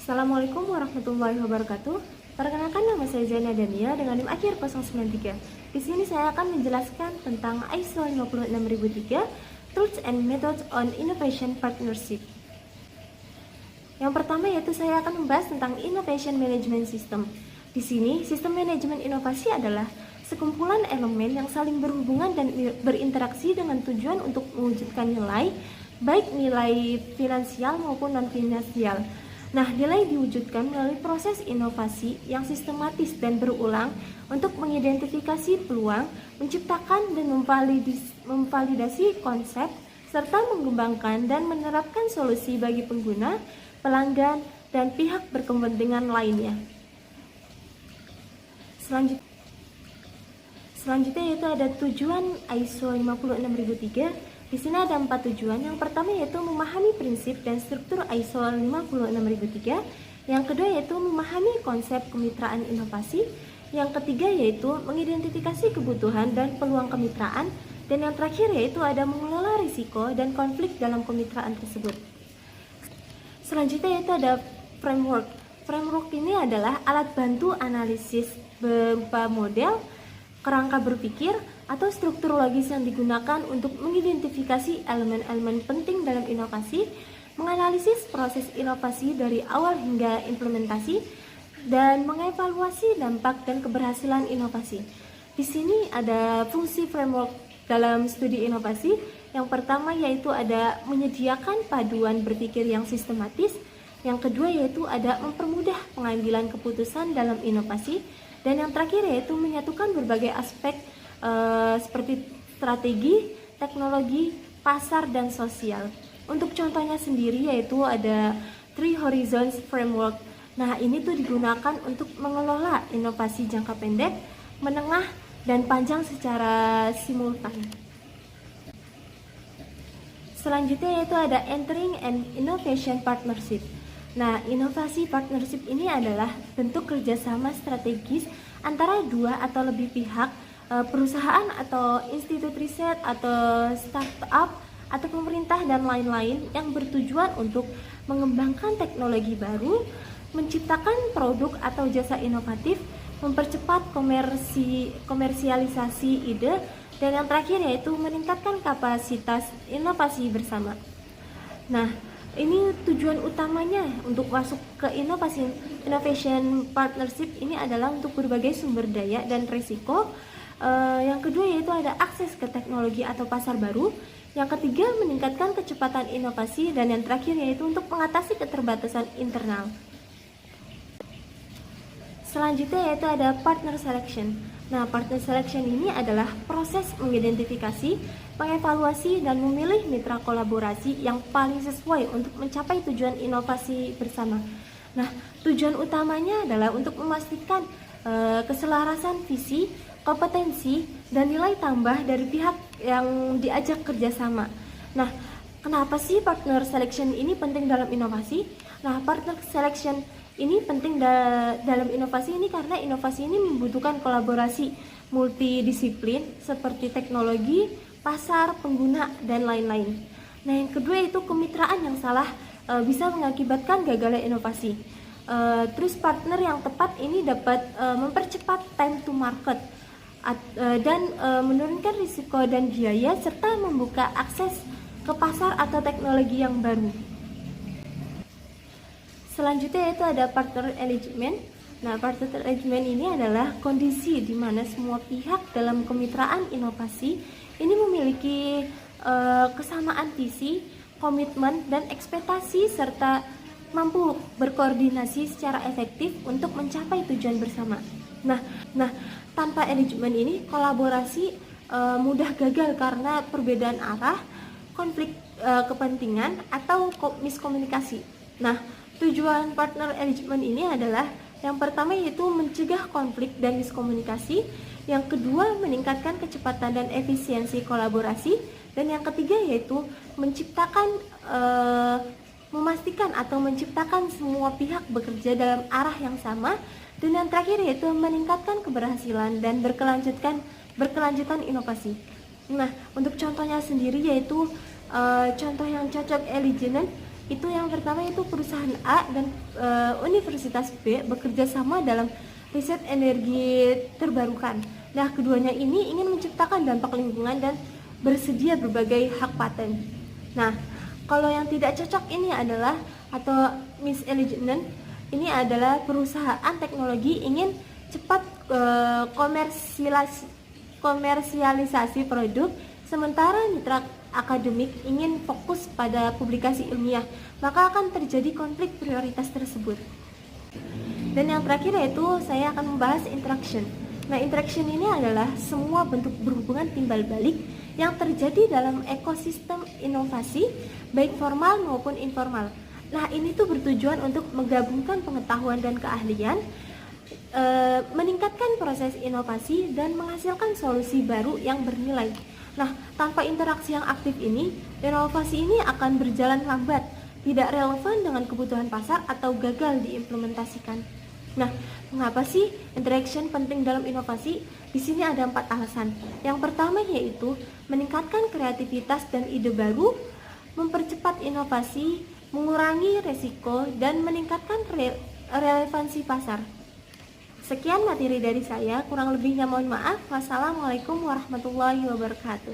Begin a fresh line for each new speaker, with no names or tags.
Assalamualaikum warahmatullahi wabarakatuh. Perkenalkan, nama saya Zaina Dania dengan NIM akhir 093. Di sini saya akan menjelaskan tentang ISO 56003, Tools and Methods on Innovation Partnership. Yang pertama yaitu saya akan membahas tentang Innovation Management System. Di sini, sistem manajemen inovasi adalah sekumpulan elemen yang saling berhubungan dan berinteraksi dengan tujuan untuk mewujudkan nilai, baik nilai finansial maupun non-finansial. Nah, nilai diwujudkan melalui proses inovasi yang sistematis dan berulang untuk mengidentifikasi peluang, menciptakan dan memvalidasi konsep, serta mengembangkan dan menerapkan solusi bagi pengguna, pelanggan, dan pihak berkepentingan lainnya. Selanjutnya yaitu ada tujuan ISO 56003. Di sini ada 4 tujuan. Yang pertama yaitu memahami prinsip dan struktur ISO 56003. Yang kedua yaitu memahami konsep kemitraan inovasi. Yang ketiga yaitu mengidentifikasi kebutuhan dan peluang kemitraan. Dan yang terakhir yaitu ada mengelola risiko dan konflik dalam kemitraan tersebut. Selanjutnya yaitu ada framework. Framework ini adalah alat bantu analisis berupa model, kerangka berpikir, atau struktur logis yang digunakan untuk mengidentifikasi elemen-elemen penting dalam inovasi, menganalisis proses inovasi dari awal hingga implementasi, dan mengevaluasi dampak dan keberhasilan inovasi. Di sini ada fungsi framework dalam studi inovasi. Yang pertama yaitu ada menyediakan paduan berpikir yang sistematis. Yang kedua yaitu ada mempermudah pengambilan keputusan dalam inovasi. Dan yang terakhir yaitu menyatukan berbagai aspek seperti strategi, teknologi, pasar, dan sosial. Untuk contohnya sendiri yaitu ada Three Horizons Framework. Nah, ini tuh digunakan untuk mengelola inovasi jangka pendek, menengah, dan panjang secara simultan. Selanjutnya yaitu ada Entering and Innovation Partnership. Nah, inovasi partnership ini adalah bentuk kerjasama strategis antara dua atau lebih pihak, perusahaan atau institut riset atau startup atau pemerintah dan lain-lain yang bertujuan untuk mengembangkan teknologi baru, menciptakan produk atau jasa inovatif, mempercepat komersialisasi ide, dan yang terakhir yaitu meningkatkan kapasitas inovasi bersama. Nah, ini tujuan utamanya untuk masuk ke innovation partnership ini adalah untuk berbagai sumber daya dan risiko. Yang kedua yaitu ada akses ke teknologi atau pasar baru. Yang ketiga meningkatkan kecepatan inovasi, dan yang terakhir yaitu untuk mengatasi keterbatasan internal. Selanjutnya yaitu ada partner selection. Nah, partner selection ini adalah proses mengidentifikasi, mengevaluasi, dan memilih mitra kolaborasi yang paling sesuai untuk mencapai tujuan inovasi bersama. Nah, tujuan utamanya adalah untuk memastikan keselarasan visi, kompetensi, dan nilai tambah dari pihak yang diajak kerjasama. Nah, kenapa sih partner selection ini penting dalam inovasi? Nah, partner selection ini penting dalam inovasi ini karena inovasi ini membutuhkan kolaborasi multidisiplin seperti teknologi, pasar, pengguna, dan lain-lain. Nah, yang kedua itu kemitraan yang salah bisa mengakibatkan gagalnya inovasi. Terus partner yang tepat ini dapat mempercepat time to market dan menurunkan risiko dan biaya serta membuka akses ke pasar atau teknologi yang baru. Selanjutnya yaitu ada partner engagement. Nah, partner engagement ini adalah kondisi di mana semua pihak dalam kemitraan inovasi ini memiliki kesamaan visi, komitmen, dan ekspektasi serta mampu berkoordinasi secara efektif untuk mencapai tujuan bersama. Nah, tanpa engagement ini kolaborasi mudah gagal karena perbedaan arah, konflik kepentingan, atau miskomunikasi. Nah, tujuan partner engagement ini adalah yang pertama yaitu mencegah konflik dan miskomunikasi, yang kedua meningkatkan kecepatan dan efisiensi kolaborasi, dan yang ketiga yaitu memastikan atau menciptakan semua pihak bekerja dalam arah yang sama, dan yang terakhir yaitu meningkatkan keberhasilan dan berkelanjutan inovasi. Nah, untuk contohnya sendiri yaitu contoh yang cocok eleginan Itu yang pertama, itu perusahaan A dan Universitas B bekerja sama dalam riset energi terbarukan. Nah, keduanya ini ingin menciptakan dampak lingkungan dan bersedia berbagai hak paten. Nah, kalau yang tidak cocok ini adalah, atau misalignment, ini adalah perusahaan teknologi ingin cepat komersialisasi produk, sementara mitra akademik ingin fokus pada publikasi ilmiah, maka akan terjadi konflik prioritas tersebut. Dan yang terakhir yaitu saya akan membahas interaction. Nah, interaction ini adalah semua bentuk berhubungan timbal balik yang terjadi dalam ekosistem inovasi, baik formal maupun informal. Nah, ini tuh bertujuan untuk menggabungkan pengetahuan dan keahlian, meningkatkan proses inovasi dan menghasilkan solusi baru yang bernilai. Nah, tanpa interaksi yang aktif ini, inovasi ini akan berjalan lambat, tidak relevan dengan kebutuhan pasar atau gagal diimplementasikan. Nah, mengapa sih interaction penting dalam inovasi? Di sini ada 4 alasan. Yang pertama yaitu meningkatkan kreativitas dan ide baru, mempercepat inovasi, mengurangi resiko, dan meningkatkan relevansi pasar. Sekian materi dari saya, kurang lebihnya mohon maaf. Wassalamualaikum warahmatullahi wabarakatuh.